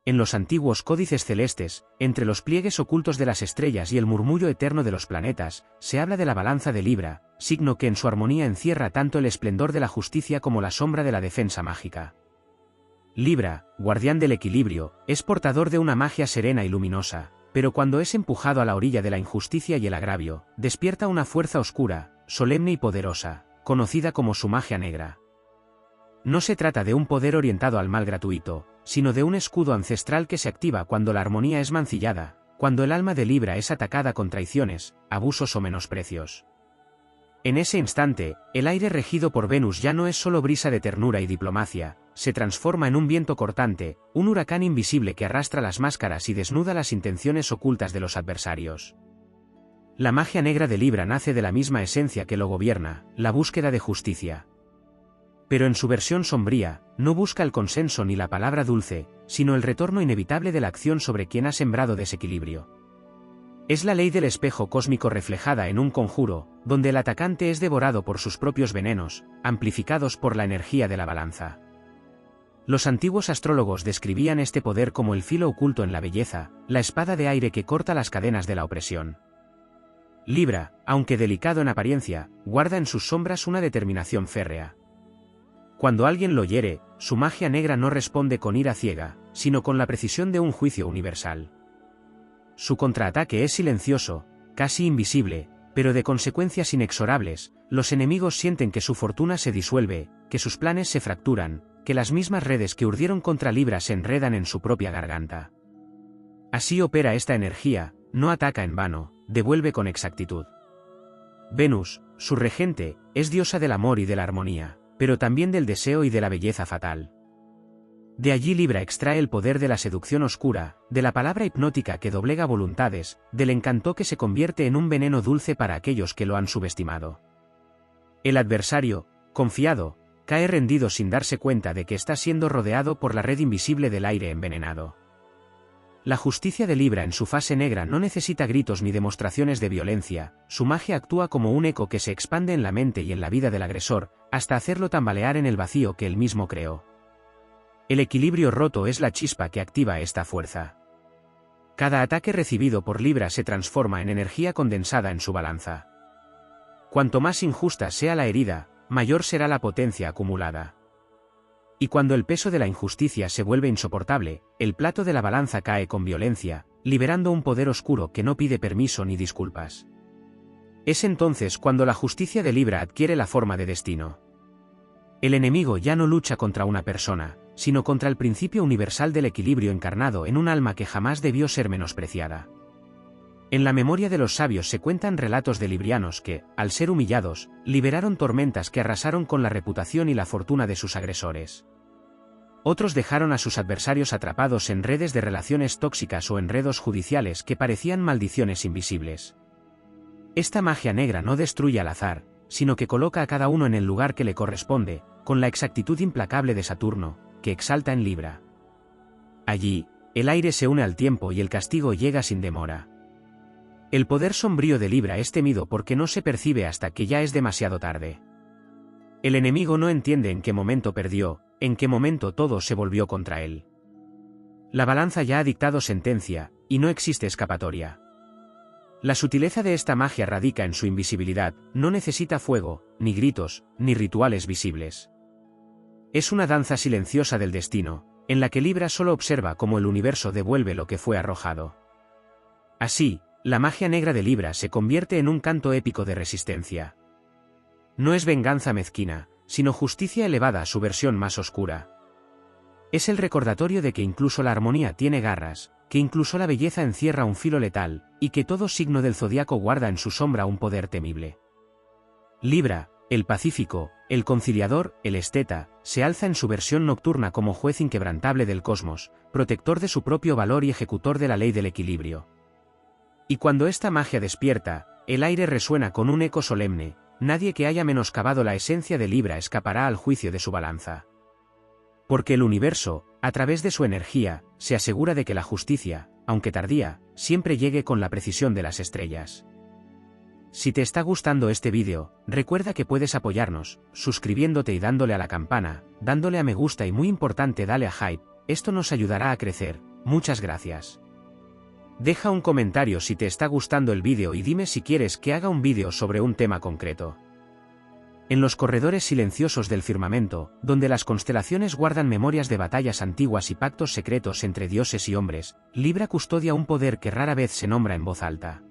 En los antiguos códices celestes, entre los pliegues ocultos de las estrellas y el murmullo eterno de los planetas, se habla de la balanza de Libra, signo que en su armonía encierra tanto el esplendor de la justicia como la sombra de la defensa mágica. Libra, guardián del equilibrio, es portador de una magia serena y luminosa, pero cuando es empujado a la orilla de la injusticia y el agravio, despierta una fuerza oscura, solemne y poderosa, conocida como su magia negra. No se trata de un poder orientado al mal gratuito, sino de un escudo ancestral que se activa cuando la armonía es mancillada, cuando el alma de Libra es atacada con traiciones, abusos o menosprecios. En ese instante, el aire regido por Venus ya no es solo brisa de ternura y diplomacia, se transforma en un viento cortante, un huracán invisible que arrastra las máscaras y desnuda las intenciones ocultas de los adversarios. La magia negra de Libra nace de la misma esencia que lo gobierna, la búsqueda de justicia. Pero en su versión sombría, no busca el consenso ni la palabra dulce, sino el retorno inevitable de la acción sobre quien ha sembrado desequilibrio. Es la ley del espejo cósmico reflejada en un conjuro, donde el atacante es devorado por sus propios venenos, amplificados por la energía de la balanza. Los antiguos astrólogos describían este poder como el filo oculto en la belleza, la espada de aire que corta las cadenas de la opresión. Libra, aunque delicado en apariencia, guarda en sus sombras una determinación férrea. Cuando alguien lo hiere, su magia negra no responde con ira ciega, sino con la precisión de un juicio universal. Su contraataque es silencioso, casi invisible, pero de consecuencias inexorables. Los enemigos sienten que su fortuna se disuelve, que sus planes se fracturan, que las mismas redes que urdieron contra Libra se enredan en su propia garganta. Así opera esta energía, no ataca en vano, devuelve con exactitud. Venus, su regente, es diosa del amor y de la armonía, pero también del deseo y de la belleza fatal. De allí Libra extrae el poder de la seducción oscura, de la palabra hipnótica que doblega voluntades, del encanto que se convierte en un veneno dulce para aquellos que lo han subestimado. El adversario, confiado, cae rendido sin darse cuenta de que está siendo rodeado por la red invisible del aire envenenado. La justicia de Libra en su fase negra no necesita gritos ni demostraciones de violencia, su magia actúa como un eco que se expande en la mente y en la vida del agresor, hasta hacerlo tambalear en el vacío que él mismo creó. El equilibrio roto es la chispa que activa esta fuerza. Cada ataque recibido por Libra se transforma en energía condensada en su balanza. Cuanto más injusta sea la herida, mayor será la potencia acumulada. Y cuando el peso de la injusticia se vuelve insoportable, el plato de la balanza cae con violencia, liberando un poder oscuro que no pide permiso ni disculpas. Es entonces cuando la justicia de Libra adquiere la forma de destino. El enemigo ya no lucha contra una persona, sino contra el principio universal del equilibrio encarnado en un alma que jamás debió ser menospreciada. En la memoria de los sabios se cuentan relatos de librianos que, al ser humillados, liberaron tormentas que arrasaron con la reputación y la fortuna de sus agresores. Otros dejaron a sus adversarios atrapados en redes de relaciones tóxicas o enredos judiciales que parecían maldiciones invisibles. Esta magia negra no destruye al azar, sino que coloca a cada uno en el lugar que le corresponde, con la exactitud implacable de Saturno, que exalta en Libra. Allí, el aire se une al tiempo y el castigo llega sin demora. El poder sombrío de Libra es temido porque no se percibe hasta que ya es demasiado tarde. El enemigo no entiende en qué momento perdió, en qué momento todo se volvió contra él. La balanza ya ha dictado sentencia, y no existe escapatoria. La sutileza de esta magia radica en su invisibilidad, no necesita fuego, ni gritos, ni rituales visibles. Es una danza silenciosa del destino, en la que Libra solo observa cómo el universo devuelve lo que fue arrojado. Así, la magia negra de Libra se convierte en un canto épico de resistencia. No es venganza mezquina, sino justicia elevada a su versión más oscura. Es el recordatorio de que incluso la armonía tiene garras, que incluso la belleza encierra un filo letal, y que todo signo del zodiaco guarda en su sombra un poder temible. Libra, el pacífico, el conciliador, el esteta, se alza en su versión nocturna como juez inquebrantable del cosmos, protector de su propio valor y ejecutor de la ley del equilibrio. Y cuando esta magia despierta, el aire resuena con un eco solemne, nadie que haya menoscabado la esencia de Libra escapará al juicio de su balanza. Porque el universo, a través de su energía, se asegura de que la justicia, aunque tardía, siempre llegue con la precisión de las estrellas. Si te está gustando este vídeo, recuerda que puedes apoyarnos, suscribiéndote y dándole a la campana, dándole a me gusta y muy importante dale a hype, esto nos ayudará a crecer, Muchas gracias. Deja un comentario si te está gustando el vídeo y dime si quieres que haga un vídeo sobre un tema concreto. En los corredores silenciosos del firmamento, donde las constelaciones guardan memorias de batallas antiguas y pactos secretos entre dioses y hombres, Libra custodia un poder que rara vez se nombra en voz alta.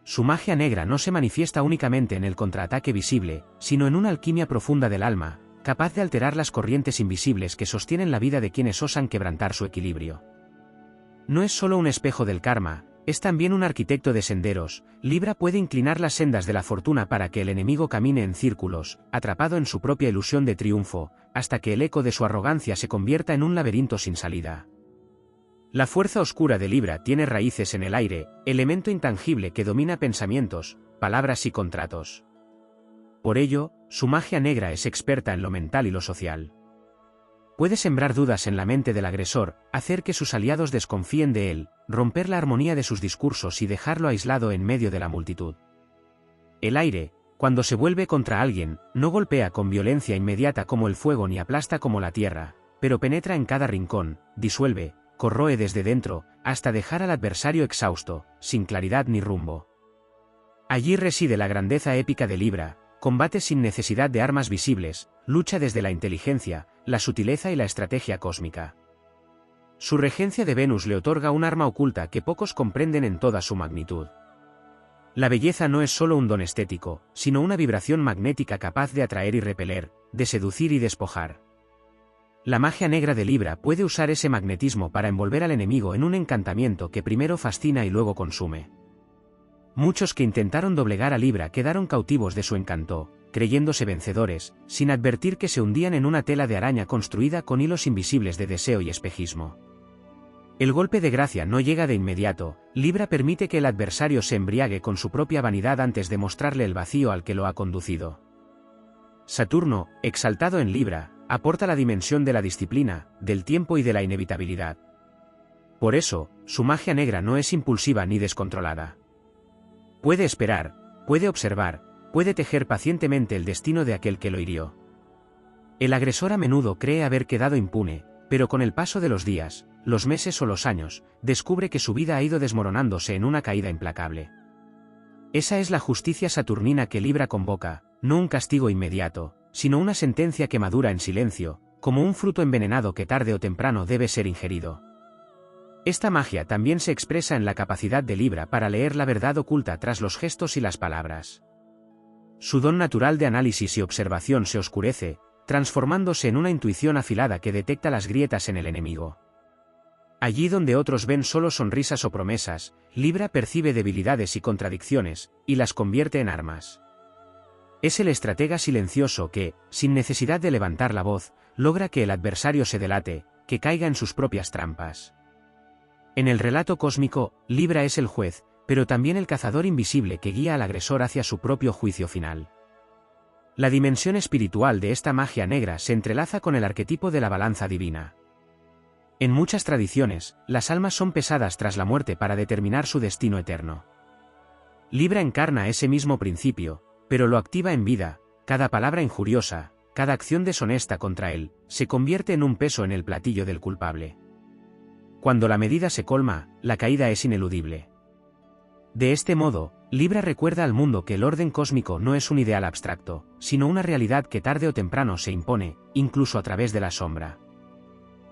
Su magia negra no se manifiesta únicamente en el contraataque visible, sino en una alquimia profunda del alma, capaz de alterar las corrientes invisibles que sostienen la vida de quienes osan quebrantar su equilibrio. No es solo un espejo del karma, es también un arquitecto de senderos. Libra puede inclinar las sendas de la fortuna para que el enemigo camine en círculos, atrapado en su propia ilusión de triunfo, hasta que el eco de su arrogancia se convierta en un laberinto sin salida. La fuerza oscura de Libra tiene raíces en el aire, elemento intangible que domina pensamientos, palabras y contratos. Por ello, su magia negra es experta en lo mental y lo social. Puede sembrar dudas en la mente del agresor, hacer que sus aliados desconfíen de él, romper la armonía de sus discursos y dejarlo aislado en medio de la multitud. El aire, cuando se vuelve contra alguien, no golpea con violencia inmediata como el fuego ni aplasta como la tierra, pero penetra en cada rincón, disuelve, corroe desde dentro, hasta dejar al adversario exhausto, sin claridad ni rumbo. Allí reside la grandeza épica de Libra. Combate sin necesidad de armas visibles, lucha desde la inteligencia, la sutileza y la estrategia cósmica. Su regencia de Venus le otorga un arma oculta que pocos comprenden en toda su magnitud. La belleza no es solo un don estético, sino una vibración magnética capaz de atraer y repeler, de seducir y despojar. La magia negra de Libra puede usar ese magnetismo para envolver al enemigo en un encantamiento que primero fascina y luego consume. Muchos que intentaron doblegar a Libra quedaron cautivos de su encanto, creyéndose vencedores, sin advertir que se hundían en una tela de araña construida con hilos invisibles de deseo y espejismo. El golpe de gracia no llega de inmediato. Libra permite que el adversario se embriague con su propia vanidad antes de mostrarle el vacío al que lo ha conducido. Saturno, exaltado en Libra, aporta la dimensión de la disciplina, del tiempo y de la inevitabilidad. Por eso, su magia negra no es impulsiva ni descontrolada. Puede esperar, puede observar, puede tejer pacientemente el destino de aquel que lo hirió. El agresor a menudo cree haber quedado impune, pero con el paso de los días, los meses o los años, descubre que su vida ha ido desmoronándose en una caída implacable. Esa es la justicia saturnina que Libra convoca, no un castigo inmediato, sino una sentencia que madura en silencio, como un fruto envenenado que tarde o temprano debe ser ingerido. Esta magia también se expresa en la capacidad de Libra para leer la verdad oculta tras los gestos y las palabras. Su don natural de análisis y observación se oscurece, transformándose en una intuición afilada que detecta las grietas en el enemigo. Allí donde otros ven solo sonrisas o promesas, Libra percibe debilidades y contradicciones, y las convierte en armas. Es el estratega silencioso que, sin necesidad de levantar la voz, logra que el adversario se delate, que caiga en sus propias trampas. En el relato cósmico, Libra es el juez, pero también el cazador invisible que guía al agresor hacia su propio juicio final. La dimensión espiritual de esta magia negra se entrelaza con el arquetipo de la balanza divina. En muchas tradiciones, las almas son pesadas tras la muerte para determinar su destino eterno. Libra encarna ese mismo principio, pero lo activa en vida. Cada palabra injuriosa, cada acción deshonesta contra él, se convierte en un peso en el platillo del culpable. Cuando la medida se colma, la caída es ineludible. De este modo, Libra recuerda al mundo que el orden cósmico no es un ideal abstracto, sino una realidad que tarde o temprano se impone, incluso a través de la sombra.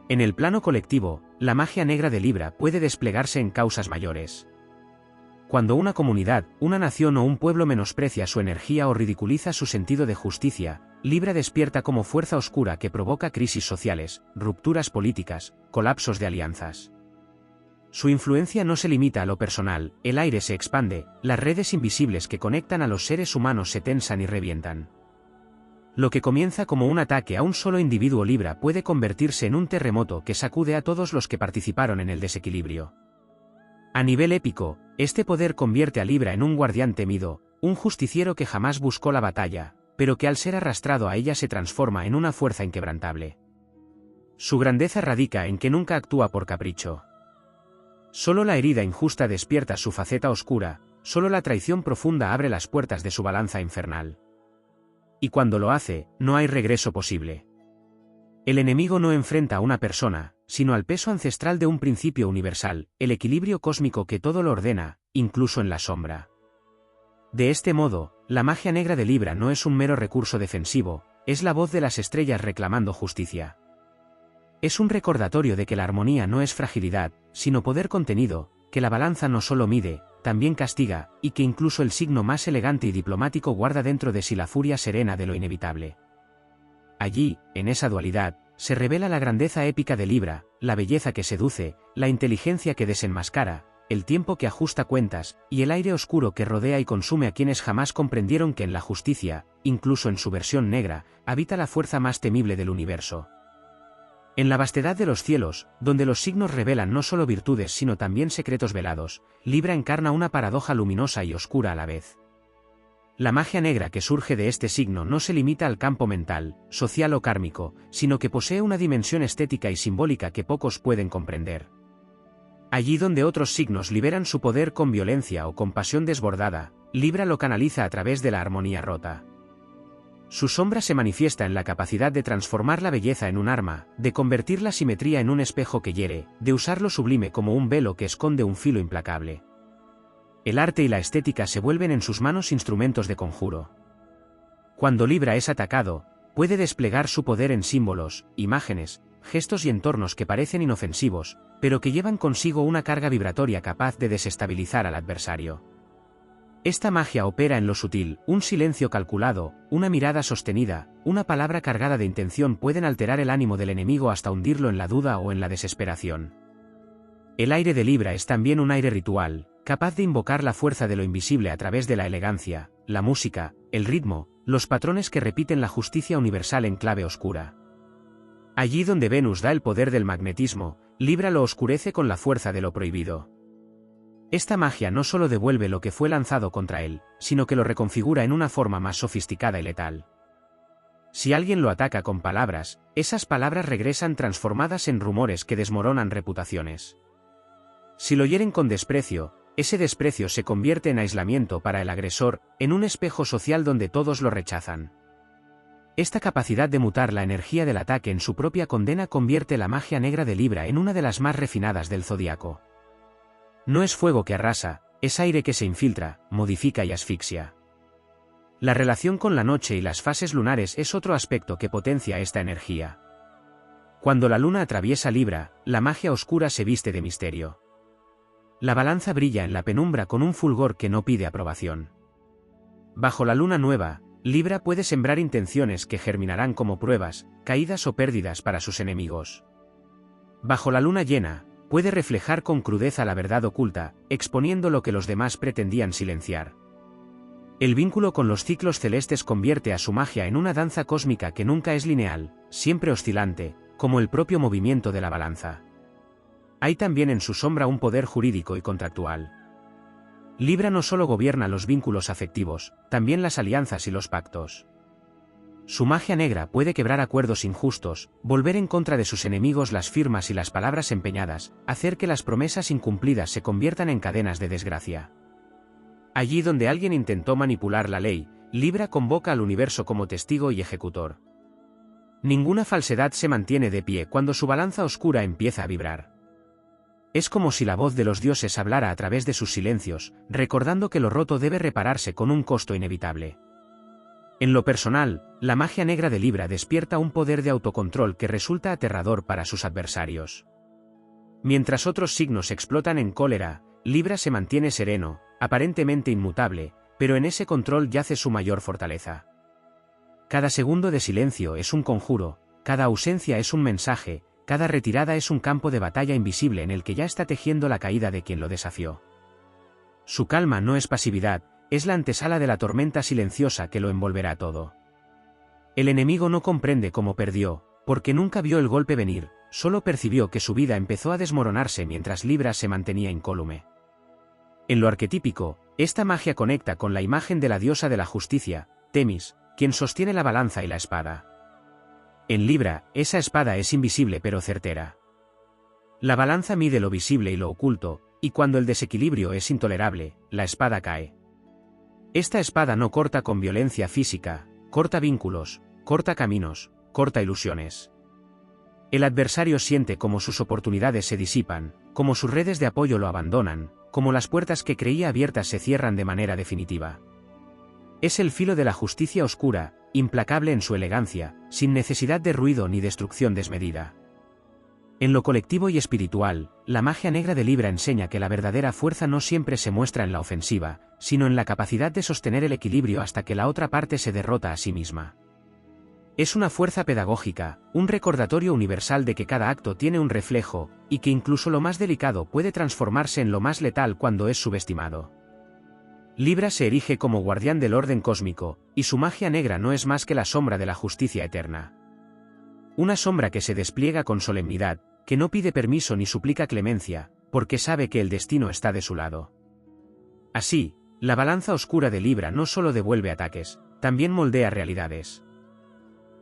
En el plano colectivo, la magia negra de Libra puede desplegarse en causas mayores. Cuando una comunidad, una nación o un pueblo menosprecia su energía o ridiculiza su sentido de justicia, Libra despierta como fuerza oscura que provoca crisis sociales, rupturas políticas, colapsos de alianzas. Su influencia no se limita a lo personal, el aire se expande, las redes invisibles que conectan a los seres humanos se tensan y revientan. Lo que comienza como un ataque a un solo individuo Libra puede convertirse en un terremoto que sacude a todos los que participaron en el desequilibrio. A nivel épico, este poder convierte a Libra en un guardián temido, un justiciero que jamás buscó la batalla, pero que al ser arrastrado a ella se transforma en una fuerza inquebrantable. Su grandeza radica en que nunca actúa por capricho. Solo la herida injusta despierta su faceta oscura, solo la traición profunda abre las puertas de su balanza infernal. Y cuando lo hace, no hay regreso posible. El enemigo no enfrenta a una persona, sino al peso ancestral de un principio universal, el equilibrio cósmico que todo lo ordena, incluso en la sombra. De este modo, la magia negra de Libra no es un mero recurso defensivo, es la voz de las estrellas reclamando justicia. Es un recordatorio de que la armonía no es fragilidad, sino poder contenido, que la balanza no solo mide, también castiga, y que incluso el signo más elegante y diplomático guarda dentro de sí la furia serena de lo inevitable. Allí, en esa dualidad, se revela la grandeza épica de Libra, la belleza que seduce, la inteligencia que desenmascara, el tiempo que ajusta cuentas, y el aire oscuro que rodea y consume a quienes jamás comprendieron que en la justicia, incluso en su versión negra, habita la fuerza más temible del universo. En la vastedad de los cielos, donde los signos revelan no solo virtudes sino también secretos velados, Libra encarna una paradoja luminosa y oscura a la vez. La magia negra que surge de este signo no se limita al campo mental, social o kármico, sino que posee una dimensión estética y simbólica que pocos pueden comprender. Allí donde otros signos liberan su poder con violencia o con pasión desbordada, Libra lo canaliza a través de la armonía rota. Su sombra se manifiesta en la capacidad de transformar la belleza en un arma, de convertir la simetría en un espejo que hiere, de usar lo sublime como un velo que esconde un filo implacable. El arte y la estética se vuelven en sus manos instrumentos de conjuro. Cuando Libra es atacado, puede desplegar su poder en símbolos, imágenes, gestos y entornos que parecen inofensivos, pero que llevan consigo una carga vibratoria capaz de desestabilizar al adversario. Esta magia opera en lo sutil, un silencio calculado, una mirada sostenida, una palabra cargada de intención pueden alterar el ánimo del enemigo hasta hundirlo en la duda o en la desesperación. El aire de Libra es también un aire ritual, capaz de invocar la fuerza de lo invisible a través de la elegancia, la música, el ritmo, los patrones que repiten la justicia universal en clave oscura. Allí donde Venus da el poder del magnetismo, Libra lo oscurece con la fuerza de lo prohibido. Esta magia no solo devuelve lo que fue lanzado contra él, sino que lo reconfigura en una forma más sofisticada y letal. Si alguien lo ataca con palabras, esas palabras regresan transformadas en rumores que desmoronan reputaciones. Si lo hieren con desprecio, ese desprecio se convierte en aislamiento para el agresor, en un espejo social donde todos lo rechazan. Esta capacidad de mutar la energía del ataque en su propia condena convierte la magia negra de Libra en una de las más refinadas del zodiaco. No es fuego que arrasa, es aire que se infiltra, modifica y asfixia. La relación con la noche y las fases lunares es otro aspecto que potencia esta energía. Cuando la luna atraviesa Libra, la magia oscura se viste de misterio. La balanza brilla en la penumbra con un fulgor que no pide aprobación. Bajo la luna nueva, Libra puede sembrar intenciones que germinarán como pruebas, caídas o pérdidas para sus enemigos. Bajo la luna llena, puede reflejar con crudeza la verdad oculta, exponiendo lo que los demás pretendían silenciar. El vínculo con los ciclos celestes convierte a su magia en una danza cósmica que nunca es lineal, siempre oscilante, como el propio movimiento de la balanza. Hay también en su sombra un poder jurídico y contractual. Libra no solo gobierna los vínculos afectivos, también las alianzas y los pactos. Su magia negra puede quebrar acuerdos injustos, volver en contra de sus enemigos las firmas y las palabras empeñadas, hacer que las promesas incumplidas se conviertan en cadenas de desgracia. Allí donde alguien intentó manipular la ley, Libra convoca al universo como testigo y ejecutor. Ninguna falsedad se mantiene de pie cuando su balanza oscura empieza a vibrar. Es como si la voz de los dioses hablara a través de sus silencios, recordando que lo roto debe repararse con un costo inevitable. En lo personal, la magia negra de Libra despierta un poder de autocontrol que resulta aterrador para sus adversarios. Mientras otros signos explotan en cólera, Libra se mantiene sereno, aparentemente inmutable, pero en ese control yace su mayor fortaleza. Cada segundo de silencio es un conjuro, cada ausencia es un mensaje, cada retirada es un campo de batalla invisible en el que ya está tejiendo la caída de quien lo desafió. Su calma no es pasividad, es la antesala de la tormenta silenciosa que lo envolverá todo. El enemigo no comprende cómo perdió, porque nunca vio el golpe venir, solo percibió que su vida empezó a desmoronarse mientras Libra se mantenía incólume. En lo arquetípico, esta magia conecta con la imagen de la diosa de la justicia, Temis, quien sostiene la balanza y la espada. En Libra, esa espada es invisible pero certera. La balanza mide lo visible y lo oculto, y cuando el desequilibrio es intolerable, la espada cae. Esta espada no corta con violencia física, corta vínculos, corta caminos, corta ilusiones. El adversario siente cómo sus oportunidades se disipan, cómo sus redes de apoyo lo abandonan, cómo las puertas que creía abiertas se cierran de manera definitiva. Es el filo de la justicia oscura, implacable en su elegancia, sin necesidad de ruido ni destrucción desmedida. En lo colectivo y espiritual, la magia negra de Libra enseña que la verdadera fuerza no siempre se muestra en la ofensiva, sino en la capacidad de sostener el equilibrio hasta que la otra parte se derrota a sí misma. Es una fuerza pedagógica, un recordatorio universal de que cada acto tiene un reflejo, y que incluso lo más delicado puede transformarse en lo más letal cuando es subestimado. Libra se erige como guardián del orden cósmico, y su magia negra no es más que la sombra de la justicia eterna. Una sombra que se despliega con solemnidad, que no pide permiso ni suplica clemencia, porque sabe que el destino está de su lado. Así, la balanza oscura de Libra no solo devuelve ataques, también moldea realidades.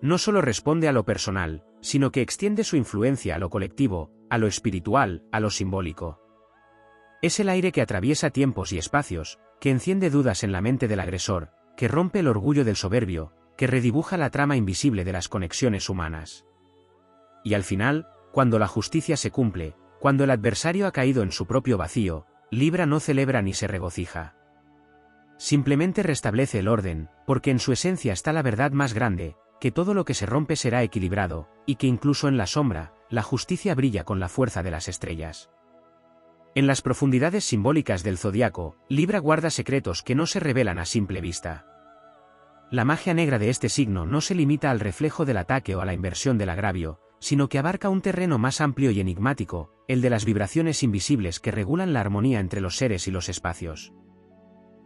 No solo responde a lo personal, sino que extiende su influencia a lo colectivo, a lo espiritual, a lo simbólico. Es el aire que atraviesa tiempos y espacios, que enciende dudas en la mente del agresor, que rompe el orgullo del soberbio, que redibuja la trama invisible de las conexiones humanas. Y al final, cuando la justicia se cumple, cuando el adversario ha caído en su propio vacío, Libra no celebra ni se regocija. Simplemente restablece el orden, porque en su esencia está la verdad más grande, que todo lo que se rompe será equilibrado, y que incluso en la sombra, la justicia brilla con la fuerza de las estrellas. En las profundidades simbólicas del zodiaco, Libra guarda secretos que no se revelan a simple vista. La magia negra de este signo no se limita al reflejo del ataque o a la inversión del agravio, sino que abarca un terreno más amplio y enigmático, el de las vibraciones invisibles que regulan la armonía entre los seres y los espacios.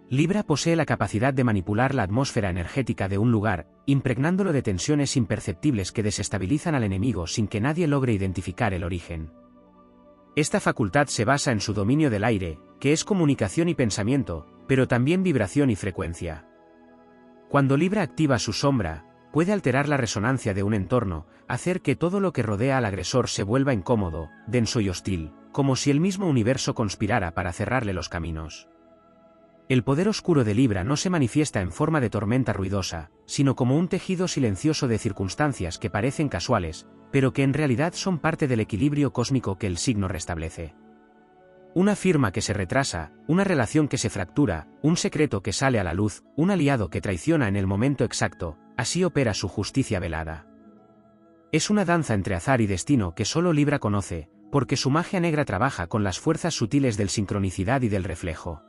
Libra posee la capacidad de manipular la atmósfera energética de un lugar, impregnándolo de tensiones imperceptibles que desestabilizan al enemigo sin que nadie logre identificar el origen. Esta facultad se basa en su dominio del aire, que es comunicación y pensamiento, pero también vibración y frecuencia. Cuando Libra activa su sombra, puede alterar la resonancia de un entorno, hacer que todo lo que rodea al agresor se vuelva incómodo, denso y hostil, como si el mismo universo conspirara para cerrarle los caminos. El poder oscuro de Libra no se manifiesta en forma de tormenta ruidosa, sino como un tejido silencioso de circunstancias que parecen casuales, pero que en realidad son parte del equilibrio cósmico que el signo restablece. Una firma que se retrasa, una relación que se fractura, un secreto que sale a la luz, un aliado que traiciona en el momento exacto, así opera su justicia velada. Es una danza entre azar y destino que solo Libra conoce, porque su magia negra trabaja con las fuerzas sutiles del sincronicidad y del reflejo.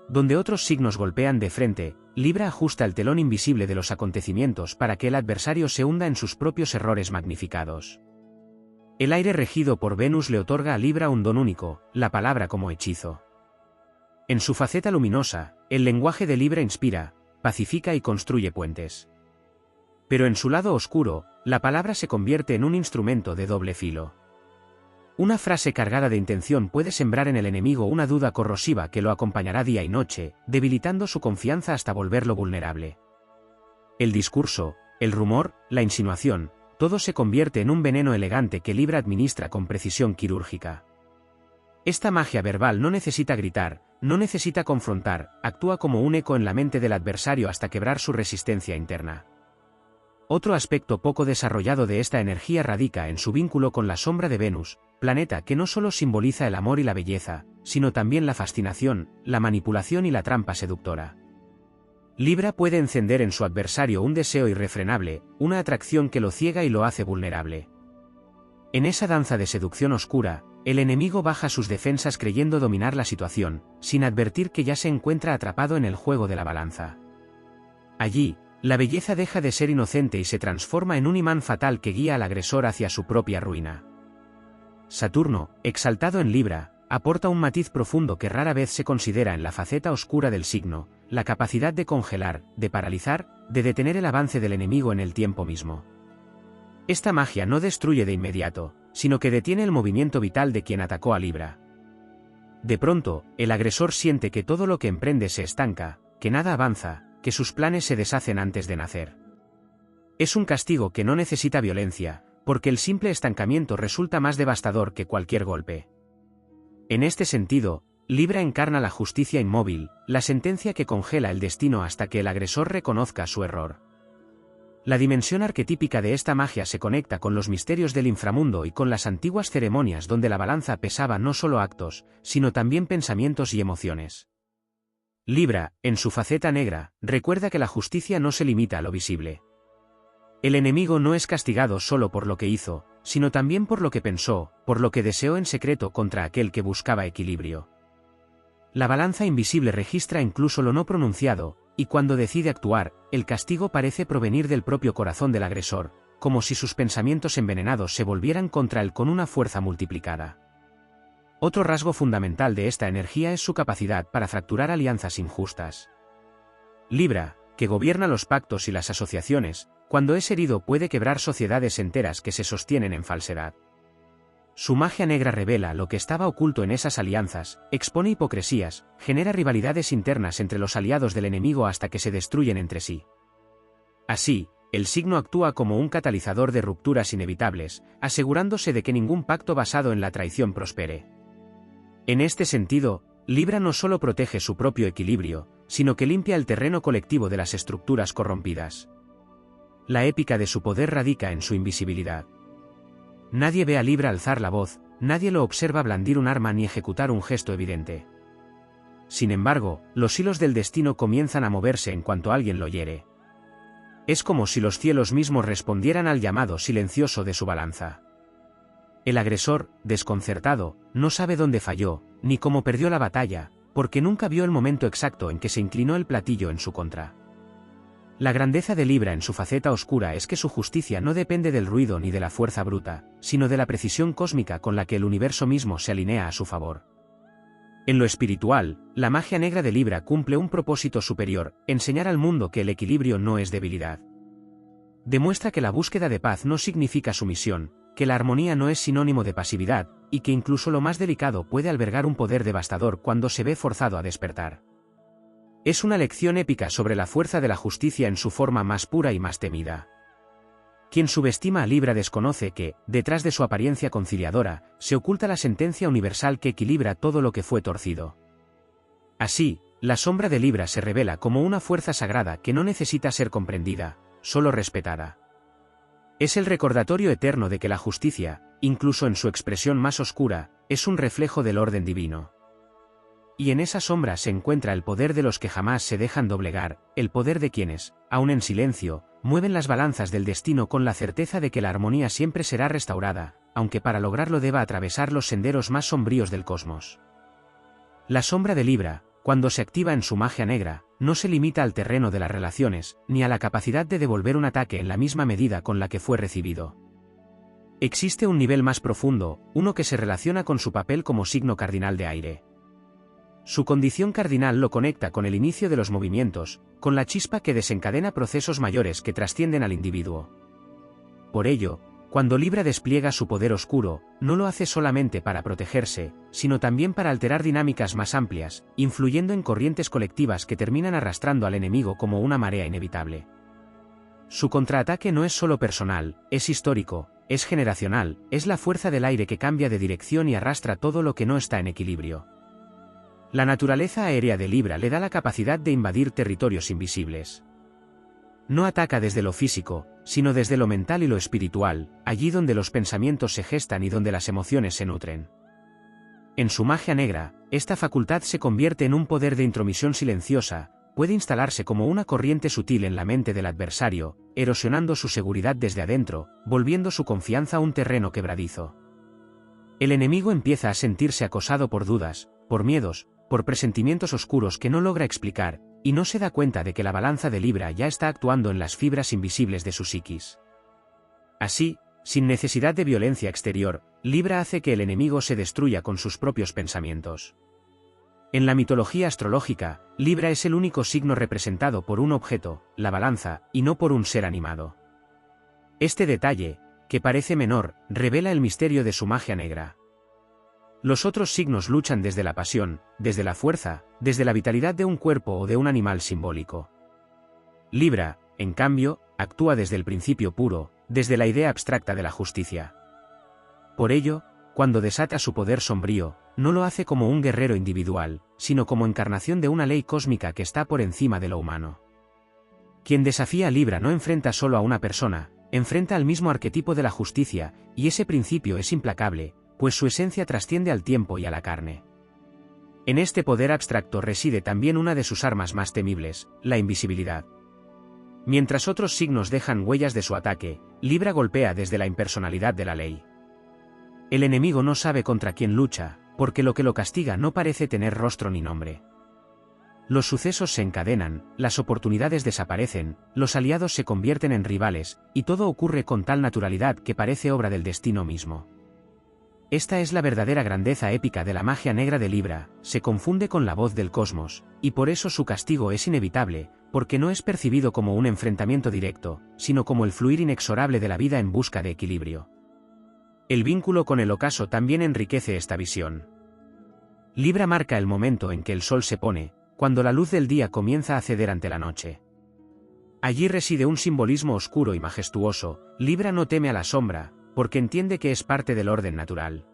Donde otros signos golpean de frente, Libra ajusta el telón invisible de los acontecimientos para que el adversario se hunda en sus propios errores magnificados. El aire regido por Venus le otorga a Libra un don único, la palabra como hechizo. En su faceta luminosa, el lenguaje de Libra inspira, pacifica y construye puentes. Pero en su lado oscuro, la palabra se convierte en un instrumento de doble filo. Una frase cargada de intención puede sembrar en el enemigo una duda corrosiva que lo acompañará día y noche, debilitando su confianza hasta volverlo vulnerable. El discurso, el rumor, la insinuación, todo se convierte en un veneno elegante que Libra administra con precisión quirúrgica. Esta magia verbal no necesita gritar, no necesita confrontar, actúa como un eco en la mente del adversario hasta quebrar su resistencia interna. Otro aspecto poco desarrollado de esta energía radica en su vínculo con la sombra de Venus, planeta que no solo simboliza el amor y la belleza, sino también la fascinación, la manipulación y la trampa seductora. Libra puede encender en su adversario un deseo irrefrenable, una atracción que lo ciega y lo hace vulnerable. En esa danza de seducción oscura, el enemigo baja sus defensas creyendo dominar la situación, sin advertir que ya se encuentra atrapado en el juego de la balanza. Allí, la belleza deja de ser inocente y se transforma en un imán fatal que guía al agresor hacia su propia ruina. Saturno, exaltado en Libra, aporta un matiz profundo que rara vez se considera en la faceta oscura del signo, la capacidad de congelar, de paralizar, de detener el avance del enemigo en el tiempo mismo. Esta magia no destruye de inmediato, sino que detiene el movimiento vital de quien atacó a Libra. De pronto, el agresor siente que todo lo que emprende se estanca, que nada avanza, que sus planes se deshacen antes de nacer. Es un castigo que no necesita violencia, porque el simple estancamiento resulta más devastador que cualquier golpe. En este sentido, Libra encarna la justicia inmóvil, la sentencia que congela el destino hasta que el agresor reconozca su error. La dimensión arquetípica de esta magia se conecta con los misterios del inframundo y con las antiguas ceremonias donde la balanza pesaba no solo actos, sino también pensamientos y emociones. Libra, en su faceta negra, recuerda que la justicia no se limita a lo visible. El enemigo no es castigado solo por lo que hizo, sino también por lo que pensó, por lo que deseó en secreto contra aquel que buscaba equilibrio. La balanza invisible registra incluso lo no pronunciado, y cuando decide actuar, el castigo parece provenir del propio corazón del agresor, como si sus pensamientos envenenados se volvieran contra él con una fuerza multiplicada. Otro rasgo fundamental de esta energía es su capacidad para fracturar alianzas injustas. Libra, que gobierna los pactos y las asociaciones, cuando es herido puede quebrar sociedades enteras que se sostienen en falsedad. Su magia negra revela lo que estaba oculto en esas alianzas, expone hipocresías, genera rivalidades internas entre los aliados del enemigo hasta que se destruyen entre sí. Así, el signo actúa como un catalizador de rupturas inevitables, asegurándose de que ningún pacto basado en la traición prospere. En este sentido, Libra no solo protege su propio equilibrio, sino que limpia el terreno colectivo de las estructuras corrompidas. La épica de su poder radica en su invisibilidad. Nadie ve a Libra alzar la voz, nadie lo observa blandir un arma ni ejecutar un gesto evidente. Sin embargo, los hilos del destino comienzan a moverse en cuanto alguien lo hiere. Es como si los cielos mismos respondieran al llamado silencioso de su balanza. El agresor, desconcertado, no sabe dónde falló, ni cómo perdió la batalla, porque nunca vio el momento exacto en que se inclinó el platillo en su contra. La grandeza de Libra en su faceta oscura es que su justicia no depende del ruido ni de la fuerza bruta, sino de la precisión cósmica con la que el universo mismo se alinea a su favor. En lo espiritual, la magia negra de Libra cumple un propósito superior, enseñar al mundo que el equilibrio no es debilidad. Demuestra que la búsqueda de paz no significa sumisión, que la armonía no es sinónimo de pasividad, y que incluso lo más delicado puede albergar un poder devastador cuando se ve forzado a despertar. Es una lección épica sobre la fuerza de la justicia en su forma más pura y más temida. Quien subestima a Libra desconoce que, detrás de su apariencia conciliadora, se oculta la sentencia universal que equilibra todo lo que fue torcido. Así, la sombra de Libra se revela como una fuerza sagrada que no necesita ser comprendida, solo respetada. Es el recordatorio eterno de que la justicia, incluso en su expresión más oscura, es un reflejo del orden divino. Y en esa sombra se encuentra el poder de los que jamás se dejan doblegar, el poder de quienes, aun en silencio, mueven las balanzas del destino con la certeza de que la armonía siempre será restaurada, aunque para lograrlo deba atravesar los senderos más sombríos del cosmos. La sombra de Libra, cuando se activa en su magia negra, no se limita al terreno de las relaciones, ni a la capacidad de devolver un ataque en la misma medida con la que fue recibido. Existe un nivel más profundo, uno que se relaciona con su papel como signo cardinal de aire. Su condición cardinal lo conecta con el inicio de los movimientos, con la chispa que desencadena procesos mayores que trascienden al individuo. Por ello, cuando Libra despliega su poder oscuro, no lo hace solamente para protegerse, sino también para alterar dinámicas más amplias, influyendo en corrientes colectivas que terminan arrastrando al enemigo como una marea inevitable. Su contraataque no es solo personal, es histórico, es generacional, es la fuerza del aire que cambia de dirección y arrastra todo lo que no está en equilibrio. La naturaleza aérea de Libra le da la capacidad de invadir territorios invisibles. No ataca desde lo físico, sino desde lo mental y lo espiritual, allí donde los pensamientos se gestan y donde las emociones se nutren. En su magia negra, esta facultad se convierte en un poder de intromisión silenciosa, puede instalarse como una corriente sutil en la mente del adversario, erosionando su seguridad desde adentro, volviendo su confianza un terreno quebradizo. El enemigo empieza a sentirse acosado por dudas, por miedos, por presentimientos oscuros que no logra explicar, y no se da cuenta de que la balanza de Libra ya está actuando en las fibras invisibles de su psiquis. Así, sin necesidad de violencia exterior, Libra hace que el enemigo se destruya con sus propios pensamientos. En la mitología astrológica, Libra es el único signo representado por un objeto, la balanza, y no por un ser animado. Este detalle, que parece menor, revela el misterio de su magia negra. Los otros signos luchan desde la pasión, desde la fuerza, desde la vitalidad de un cuerpo o de un animal simbólico. Libra, en cambio, actúa desde el principio puro, desde la idea abstracta de la justicia. Por ello, cuando desata su poder sombrío, no lo hace como un guerrero individual, sino como encarnación de una ley cósmica que está por encima de lo humano. Quien desafía a Libra no enfrenta solo a una persona, enfrenta al mismo arquetipo de la justicia, y ese principio es implacable, pues su esencia trasciende al tiempo y a la carne. En este poder abstracto reside también una de sus armas más temibles, la invisibilidad. Mientras otros signos dejan huellas de su ataque, Libra golpea desde la impersonalidad de la ley. El enemigo no sabe contra quién lucha, porque lo que lo castiga no parece tener rostro ni nombre. Los sucesos se encadenan, las oportunidades desaparecen, los aliados se convierten en rivales, y todo ocurre con tal naturalidad que parece obra del destino mismo. Esta es la verdadera grandeza épica de la magia negra de Libra, se confunde con la voz del cosmos, y por eso su castigo es inevitable, porque no es percibido como un enfrentamiento directo, sino como el fluir inexorable de la vida en busca de equilibrio. El vínculo con el ocaso también enriquece esta visión. Libra marca el momento en que el sol se pone, cuando la luz del día comienza a ceder ante la noche. Allí reside un simbolismo oscuro y majestuoso. Libra no teme a la sombra, porque entiende que es parte del orden natural.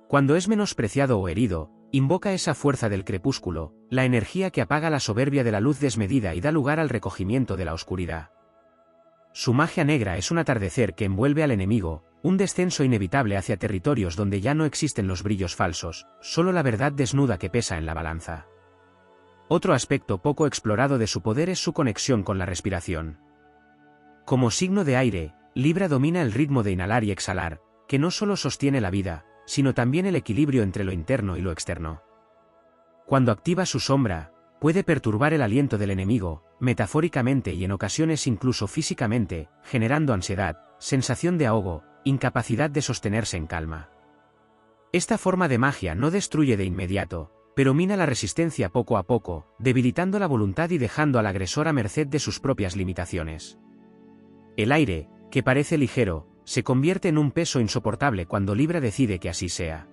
Cuando es menospreciado o herido, invoca esa fuerza del crepúsculo, la energía que apaga la soberbia de la luz desmedida y da lugar al recogimiento de la oscuridad. Su magia negra es un atardecer que envuelve al enemigo, un descenso inevitable hacia territorios donde ya no existen los brillos falsos, solo la verdad desnuda que pesa en la balanza. Otro aspecto poco explorado de su poder es su conexión con la respiración. Como signo de aire, Libra domina el ritmo de inhalar y exhalar, que no solo sostiene la vida, sino también el equilibrio entre lo interno y lo externo. Cuando activa su sombra, puede perturbar el aliento del enemigo, metafóricamente y en ocasiones incluso físicamente, generando ansiedad, sensación de ahogo, incapacidad de sostenerse en calma. Esta forma de magia no destruye de inmediato, pero mina la resistencia poco a poco, debilitando la voluntad y dejando al agresor a merced de sus propias limitaciones. El aire, que parece ligero, se convierte en un peso insoportable cuando Libra decide que así sea.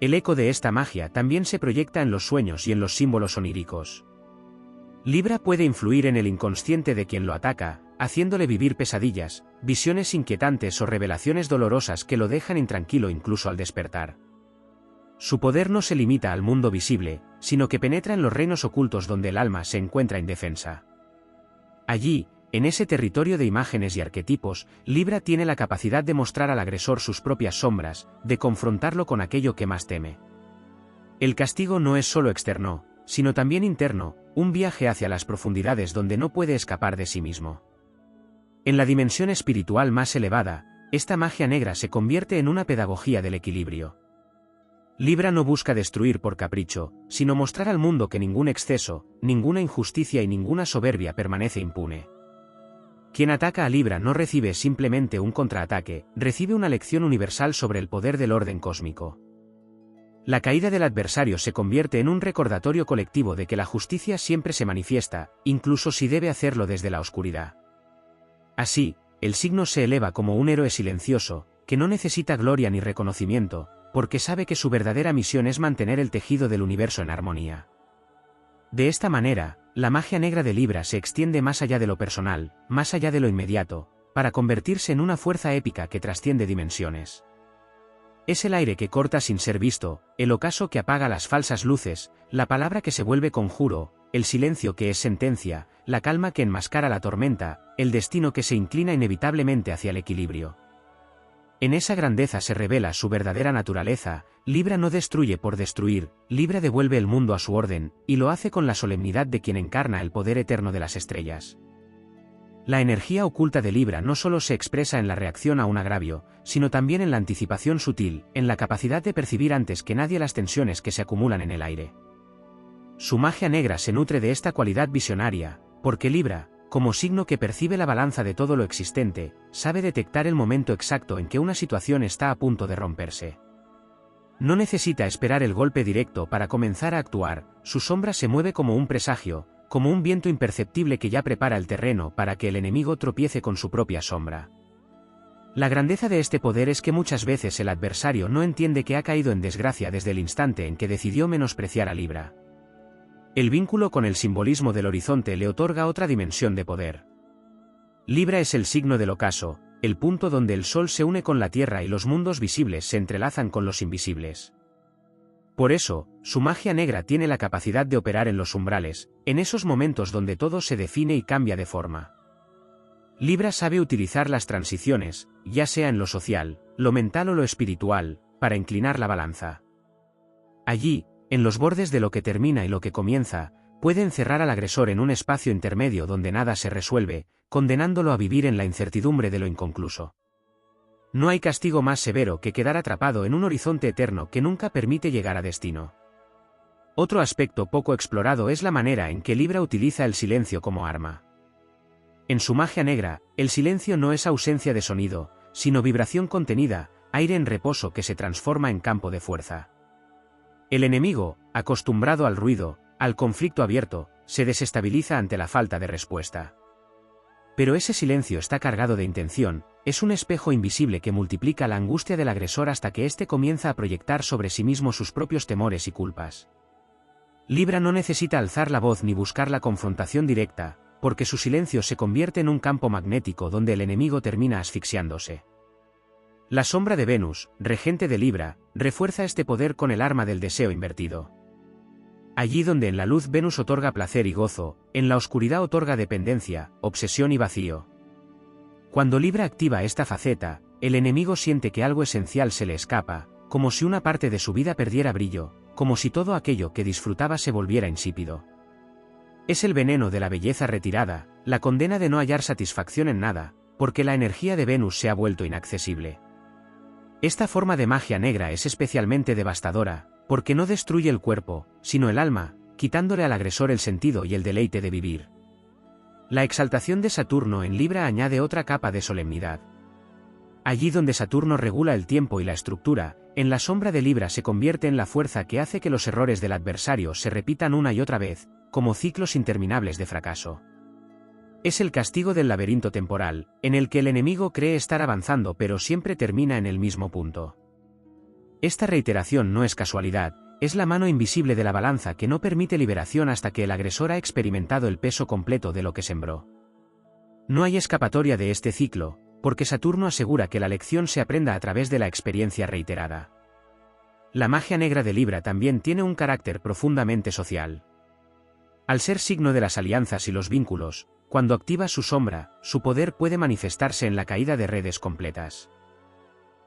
El eco de esta magia también se proyecta en los sueños y en los símbolos oníricos. Libra puede influir en el inconsciente de quien lo ataca, haciéndole vivir pesadillas, visiones inquietantes o revelaciones dolorosas que lo dejan intranquilo incluso al despertar. Su poder no se limita al mundo visible, sino que penetra en los reinos ocultos donde el alma se encuentra indefensa. Allí, en ese territorio de imágenes y arquetipos, Libra tiene la capacidad de mostrar al agresor sus propias sombras, de confrontarlo con aquello que más teme. El castigo no es solo externo, sino también interno, un viaje hacia las profundidades donde no puede escapar de sí mismo. En la dimensión espiritual más elevada, esta magia negra se convierte en una pedagogía del equilibrio. Libra no busca destruir por capricho, sino mostrar al mundo que ningún exceso, ninguna injusticia y ninguna soberbia permanece impune. Quien ataca a Libra no recibe simplemente un contraataque, recibe una lección universal sobre el poder del orden cósmico. La caída del adversario se convierte en un recordatorio colectivo de que la justicia siempre se manifiesta, incluso si debe hacerlo desde la oscuridad. Así, el signo se eleva como un héroe silencioso, que no necesita gloria ni reconocimiento, porque sabe que su verdadera misión es mantener el tejido del universo en armonía. De esta manera, la magia negra de Libra se extiende más allá de lo personal, más allá de lo inmediato, para convertirse en una fuerza épica que trasciende dimensiones. Es el aire que corta sin ser visto, el ocaso que apaga las falsas luces, la palabra que se vuelve conjuro, el silencio que es sentencia, la calma que enmascara la tormenta, el destino que se inclina inevitablemente hacia el equilibrio. En esa grandeza se revela su verdadera naturaleza. Libra no destruye por destruir, Libra devuelve el mundo a su orden, y lo hace con la solemnidad de quien encarna el poder eterno de las estrellas. La energía oculta de Libra no solo se expresa en la reacción a un agravio, sino también en la anticipación sutil, en la capacidad de percibir antes que nadie las tensiones que se acumulan en el aire. Su magia negra se nutre de esta cualidad visionaria, porque Libra, como signo que percibe la balanza de todo lo existente, sabe detectar el momento exacto en que una situación está a punto de romperse. No necesita esperar el golpe directo para comenzar a actuar, su sombra se mueve como un presagio, como un viento imperceptible que ya prepara el terreno para que el enemigo tropiece con su propia sombra. La grandeza de este poder es que muchas veces el adversario no entiende que ha caído en desgracia desde el instante en que decidió menospreciar a Libra. El vínculo con el simbolismo del horizonte le otorga otra dimensión de poder. Libra es el signo del ocaso, el punto donde el sol se une con la tierra y los mundos visibles se entrelazan con los invisibles. Por eso, su magia negra tiene la capacidad de operar en los umbrales, en esos momentos donde todo se define y cambia de forma. Libra sabe utilizar las transiciones, ya sea en lo social, lo mental o lo espiritual, para inclinar la balanza. Allí, en los bordes de lo que termina y lo que comienza, puede encerrar al agresor en un espacio intermedio donde nada se resuelve, condenándolo a vivir en la incertidumbre de lo inconcluso. No hay castigo más severo que quedar atrapado en un horizonte eterno que nunca permite llegar a destino. Otro aspecto poco explorado es la manera en que Libra utiliza el silencio como arma. En su magia negra, el silencio no es ausencia de sonido, sino vibración contenida, aire en reposo que se transforma en campo de fuerza. El enemigo, acostumbrado al ruido, al conflicto abierto, se desestabiliza ante la falta de respuesta. Pero ese silencio está cargado de intención, es un espejo invisible que multiplica la angustia del agresor hasta que éste comienza a proyectar sobre sí mismo sus propios temores y culpas. Libra no necesita alzar la voz ni buscar la confrontación directa, porque su silencio se convierte en un campo magnético donde el enemigo termina asfixiándose. La sombra de Venus, regente de Libra, refuerza este poder con el arma del deseo invertido. Allí donde en la luz Venus otorga placer y gozo, en la oscuridad otorga dependencia, obsesión y vacío. Cuando Libra activa esta faceta, el enemigo siente que algo esencial se le escapa, como si una parte de su vida perdiera brillo, como si todo aquello que disfrutaba se volviera insípido. Es el veneno de la belleza retirada, la condena de no hallar satisfacción en nada, porque la energía de Venus se ha vuelto inaccesible. Esta forma de magia negra es especialmente devastadora, porque no destruye el cuerpo, sino el alma, quitándole al agresor el sentido y el deleite de vivir. La exaltación de Saturno en Libra añade otra capa de solemnidad. Allí donde Saturno regula el tiempo y la estructura, en la sombra de Libra se convierte en la fuerza que hace que los errores del adversario se repitan una y otra vez, como ciclos interminables de fracaso. Es el castigo del laberinto temporal, en el que el enemigo cree estar avanzando pero siempre termina en el mismo punto. Esta reiteración no es casualidad, es la mano invisible de la balanza que no permite liberación hasta que el agresor ha experimentado el peso completo de lo que sembró. No hay escapatoria de este ciclo, porque Saturno asegura que la lección se aprenda a través de la experiencia reiterada. La magia negra de Libra también tiene un carácter profundamente social. Al ser signo de las alianzas y los vínculos, cuando activa su sombra, su poder puede manifestarse en la caída de redes completas.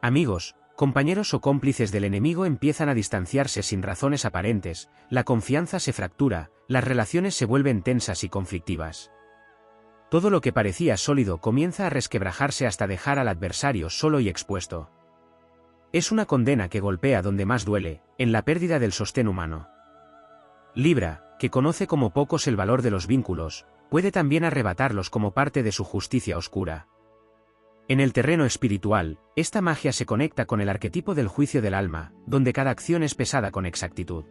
Amigos, compañeros o cómplices del enemigo empiezan a distanciarse sin razones aparentes, la confianza se fractura, las relaciones se vuelven tensas y conflictivas. Todo lo que parecía sólido comienza a resquebrajarse hasta dejar al adversario solo y expuesto. Es una condena que golpea donde más duele, en la pérdida del sostén humano. Libra, que conoce como pocos el valor de los vínculos, puede también arrebatarlos como parte de su justicia oscura. En el terreno espiritual, esta magia se conecta con el arquetipo del juicio del alma, donde cada acción es pesada con exactitud.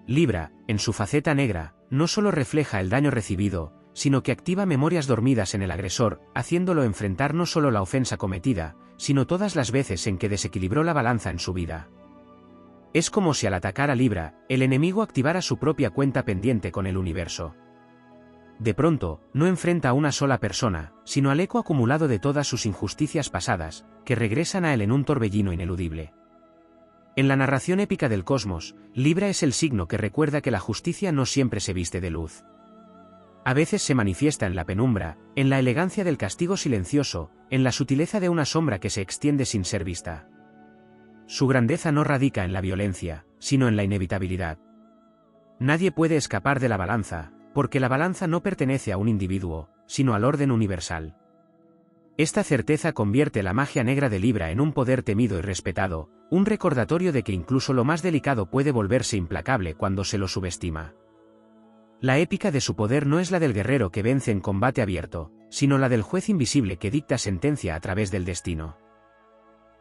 Libra, en su faceta negra, no solo refleja el daño recibido, sino que activa memorias dormidas en el agresor, haciéndolo enfrentar no solo la ofensa cometida, sino todas las veces en que desequilibró la balanza en su vida. Es como si al atacar a Libra, el enemigo activara su propia cuenta pendiente con el universo. De pronto, no enfrenta a una sola persona, sino al eco acumulado de todas sus injusticias pasadas, que regresan a él en un torbellino ineludible. En la narración épica del cosmos, Libra es el signo que recuerda que la justicia no siempre se viste de luz. A veces se manifiesta en la penumbra, en la elegancia del castigo silencioso, en la sutileza de una sombra que se extiende sin ser vista. Su grandeza no radica en la violencia, sino en la inevitabilidad. Nadie puede escapar de la balanza, porque la balanza no pertenece a un individuo, sino al orden universal. Esta certeza convierte la magia negra de Libra en un poder temido y respetado, un recordatorio de que incluso lo más delicado puede volverse implacable cuando se lo subestima. La épica de su poder no es la del guerrero que vence en combate abierto, sino la del juez invisible que dicta sentencia a través del destino.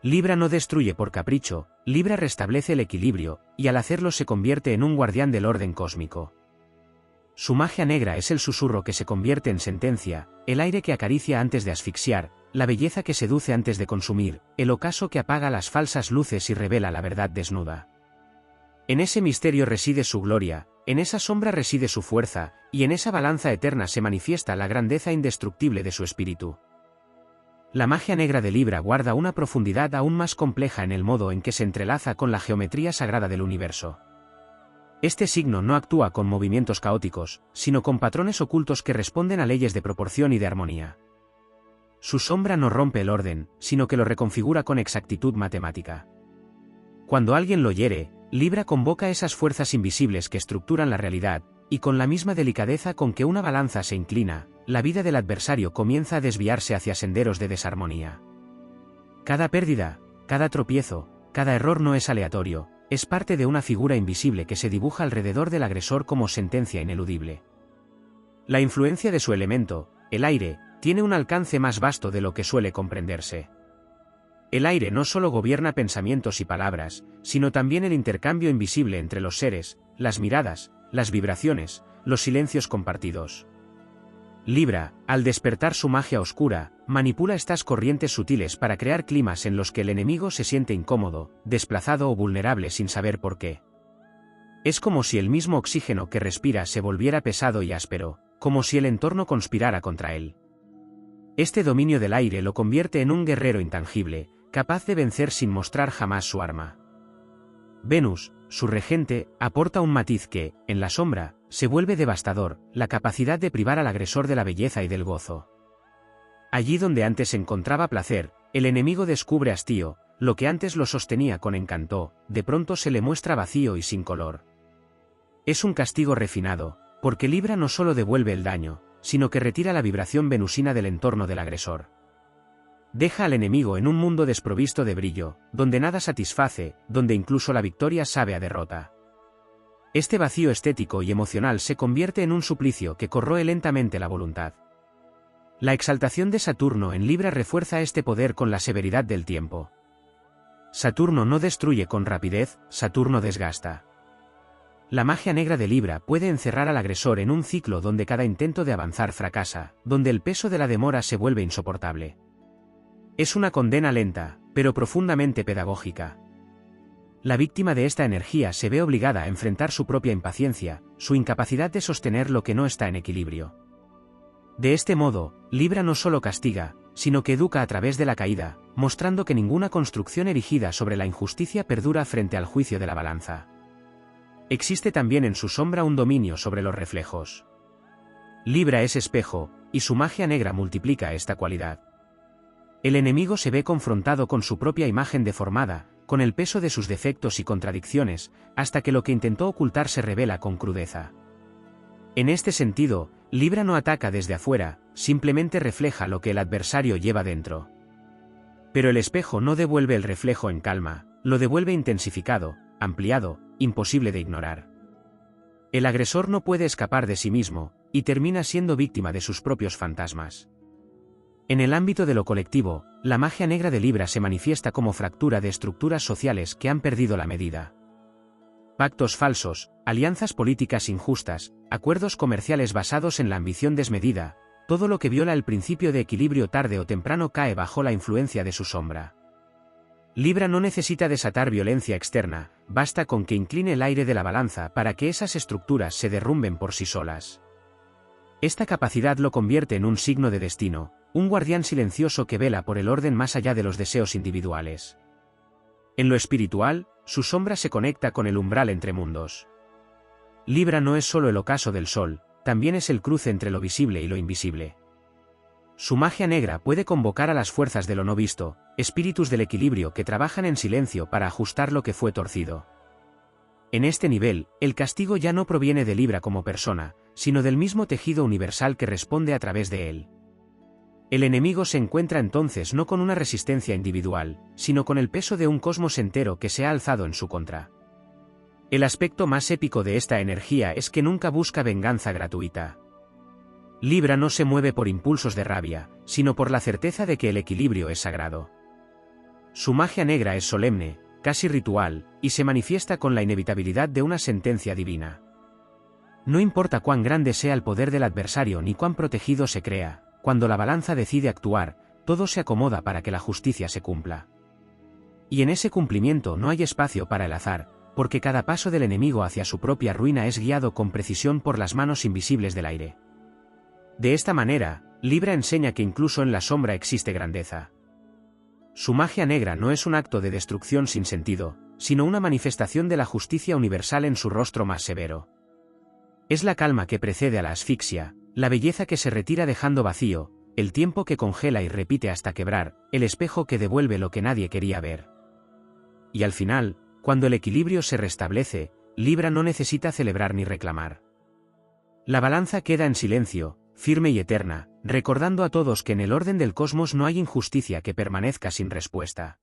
Libra no destruye por capricho, Libra restablece el equilibrio, y al hacerlo se convierte en un guardián del orden cósmico. Su magia negra es el susurro que se convierte en sentencia, el aire que acaricia antes de asfixiar, la belleza que seduce antes de consumir, el ocaso que apaga las falsas luces y revela la verdad desnuda. En ese misterio reside su gloria, en esa sombra reside su fuerza, y en esa balanza eterna se manifiesta la grandeza indestructible de su espíritu. La magia negra de Libra guarda una profundidad aún más compleja en el modo en que se entrelaza con la geometría sagrada del universo. Este signo no actúa con movimientos caóticos, sino con patrones ocultos que responden a leyes de proporción y de armonía. Su sombra no rompe el orden, sino que lo reconfigura con exactitud matemática. Cuando alguien lo hiere, Libra convoca esas fuerzas invisibles que estructuran la realidad, y con la misma delicadeza con que una balanza se inclina, la vida del adversario comienza a desviarse hacia senderos de desarmonía. Cada pérdida, cada tropiezo, cada error no es aleatorio, es parte de una figura invisible que se dibuja alrededor del agresor como sentencia ineludible. La influencia de su elemento, el aire, tiene un alcance más vasto de lo que suele comprenderse. El aire no solo gobierna pensamientos y palabras, sino también el intercambio invisible entre los seres, las miradas, las vibraciones, los silencios compartidos. Libra, al despertar su magia oscura, manipula estas corrientes sutiles para crear climas en los que el enemigo se siente incómodo, desplazado o vulnerable sin saber por qué. Es como si el mismo oxígeno que respira se volviera pesado y áspero, como si el entorno conspirara contra él. Este dominio del aire lo convierte en un guerrero intangible, capaz de vencer sin mostrar jamás su arma. Venus, su regente, aporta un matiz que, en la sombra, se vuelve devastador, la capacidad de privar al agresor de la belleza y del gozo. Allí donde antes encontraba placer, el enemigo descubre hastío, lo que antes lo sostenía con encanto, de pronto se le muestra vacío y sin color. Es un castigo refinado, porque Libra no solo devuelve el daño, sino que retira la vibración venusina del entorno del agresor. Deja al enemigo en un mundo desprovisto de brillo, donde nada satisface, donde incluso la victoria sabe a derrota. Este vacío estético y emocional se convierte en un suplicio que corroe lentamente la voluntad. La exaltación de Saturno en Libra refuerza este poder con la severidad del tiempo. Saturno no destruye con rapidez, Saturno desgasta. La magia negra de Libra puede encerrar al agresor en un ciclo donde cada intento de avanzar fracasa, donde el peso de la demora se vuelve insoportable. Es una condena lenta, pero profundamente pedagógica. La víctima de esta energía se ve obligada a enfrentar su propia impaciencia, su incapacidad de sostener lo que no está en equilibrio. De este modo, Libra no solo castiga, sino que educa a través de la caída, mostrando que ninguna construcción erigida sobre la injusticia perdura frente al juicio de la balanza. Existe también en su sombra un dominio sobre los reflejos. Libra es espejo, y su magia negra multiplica esta cualidad. El enemigo se ve confrontado con su propia imagen deformada, con el peso de sus defectos y contradicciones, hasta que lo que intentó ocultar se revela con crudeza. En este sentido, Libra no ataca desde afuera, simplemente refleja lo que el adversario lleva dentro. Pero el espejo no devuelve el reflejo en calma, lo devuelve intensificado, ampliado, imposible de ignorar. El agresor no puede escapar de sí mismo, y termina siendo víctima de sus propios fantasmas. En el ámbito de lo colectivo, la magia negra de Libra se manifiesta como fractura de estructuras sociales que han perdido la medida. Pactos falsos, alianzas políticas injustas, acuerdos comerciales basados en la ambición desmedida, todo lo que viola el principio de equilibrio tarde o temprano cae bajo la influencia de su sombra. Libra no necesita desatar violencia externa, basta con que incline el aire de la balanza para que esas estructuras se derrumben por sí solas. Esta capacidad lo convierte en un signo de destino, un guardián silencioso que vela por el orden más allá de los deseos individuales. En lo espiritual, su sombra se conecta con el umbral entre mundos. Libra no es solo el ocaso del sol, también es el cruce entre lo visible y lo invisible. Su magia negra puede convocar a las fuerzas de lo no visto, espíritus del equilibrio que trabajan en silencio para ajustar lo que fue torcido. En este nivel, el castigo ya no proviene de Libra como persona, sino del mismo tejido universal que responde a través de él. El enemigo se encuentra entonces no con una resistencia individual, sino con el peso de un cosmos entero que se ha alzado en su contra. El aspecto más épico de esta energía es que nunca busca venganza gratuita. Libra no se mueve por impulsos de rabia, sino por la certeza de que el equilibrio es sagrado. Su magia negra es solemne, casi ritual, y se manifiesta con la inevitabilidad de una sentencia divina. No importa cuán grande sea el poder del adversario ni cuán protegido se crea, cuando la balanza decide actuar, todo se acomoda para que la justicia se cumpla. Y en ese cumplimiento no hay espacio para el azar, porque cada paso del enemigo hacia su propia ruina es guiado con precisión por las manos invisibles del aire. De esta manera, Libra enseña que incluso en la sombra existe grandeza. Su magia negra no es un acto de destrucción sin sentido, sino una manifestación de la justicia universal en su rostro más severo. Es la calma que precede a la asfixia, la belleza que se retira dejando vacío, el tiempo que congela y repite hasta quebrar, el espejo que devuelve lo que nadie quería ver. Y al final, cuando el equilibrio se restablece, Libra no necesita celebrar ni reclamar. La balanza queda en silencio, firme y eterna, recordando a todos que en el orden del cosmos no hay injusticia que permanezca sin respuesta.